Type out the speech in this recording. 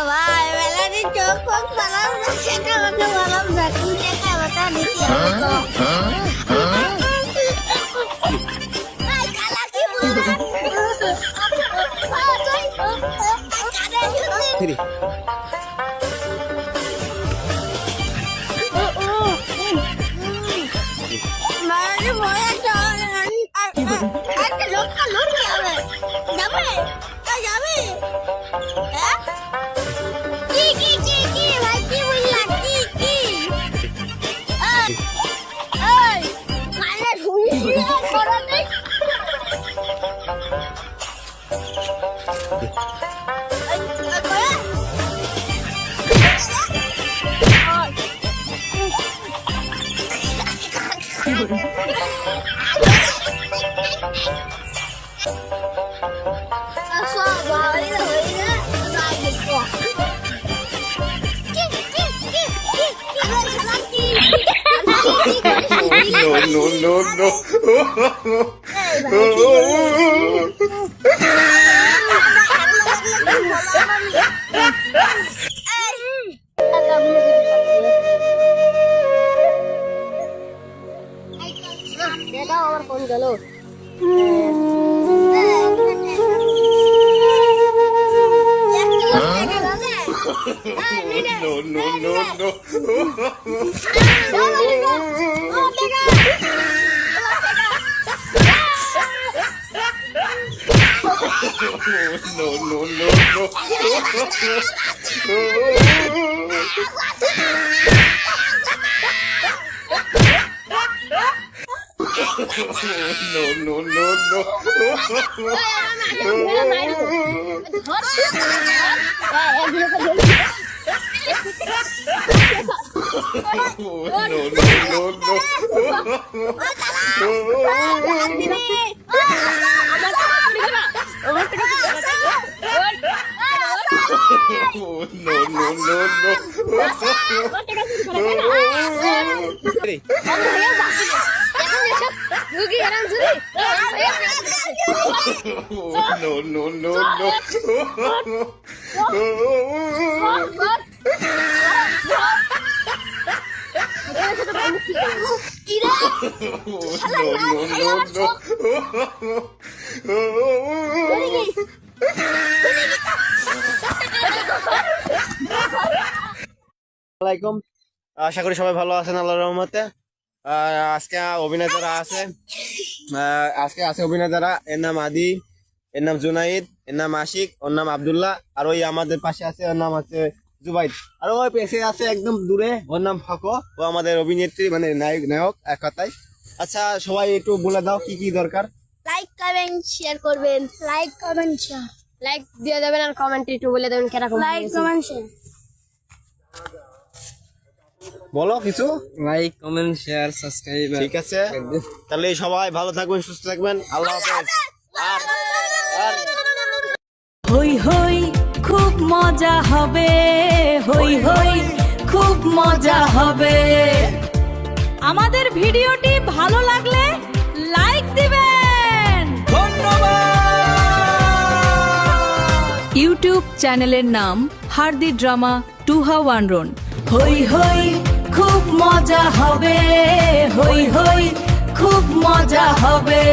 ভাই মেলাটি চোখ ফোক পালাম না, সেটা আমাকে বলাম না, তুই দেখা বাতা দিচ্ছি একটা লোকটা লোক যাবে যাবে যাবে কি কি কি কি ভাই কি বললা কি কি এই মানে শুনিস করা নেই আমার ফোন গেল আশা করি সবাই ভালো আছেন আল্লাহর রহমতে। আজকে অভিনয় যারা আছে অভিনয় যারা, এর নাম আদি, এর নাম জুনাইদ, এর নাম আশিক, ওর নাম আব্দুল্লাহ, আর ওই আমাদের পাশে আছে ওর নাম আছে জুবাইদ, আর ওই পেছে আছে একদম দূরে ওর নাম ফাঁকো, ও আমাদের অভিনেত্রী মানে নায়ক এক কথায়। আচ্ছা সবাই একটু বলে দাও কি কি দরকার। লাইক কমেন্ট শেয়ার করবেন, লাইক কমেন্ট শেয়ার, লাইক দিয়ে দেবেন আর কমেন্ট একটু বলে দেবেন কিরকম লাইক কমেন্ট শেয়ার। বলো কিছু। Like comment share subscribe. ঠিক আছে, তাহলে সবাই ভালো থাকবেন, সুস্থ থাকবেন, আল্লাহ হাফেজ। হই হই খুব মজা হবে, হই হই খুব মজা হবে। আমাদের ভিডিওটি ভালো লাগলে লাইক দিবেন। ধন্যবাদ। ইউটিউব চ্যানেলের নাম হার্দি ড্রামা টুহা ওয়ানরন। হই হই খুব মজা হবে, হই হই খুব মজা হবে।